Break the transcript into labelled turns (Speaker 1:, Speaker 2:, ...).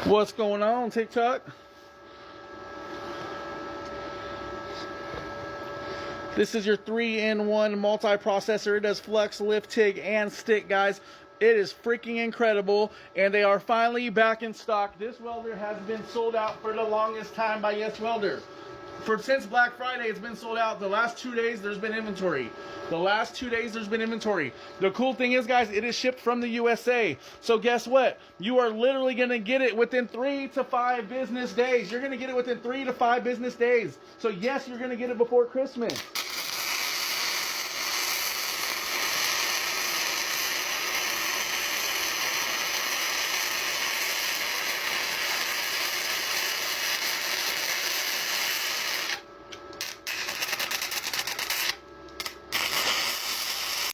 Speaker 1: What's going on, TikTok? This is your 3-in-1 multi-processor. It does flex, lift, TIG, and stick, guys. It is freaking incredible, and they are finally back in stock. This welder has been sold out for the longest time by Yes Welders. Since Black Friday, it's been sold out. The last 2 days, there's been inventory. The cool thing is, guys, it is shipped from the USA. So guess what? You are literally going to get it within 3 to 5 business days. You're going to get it within 3 to 5 business days. So yes, you're going to get it before Christmas.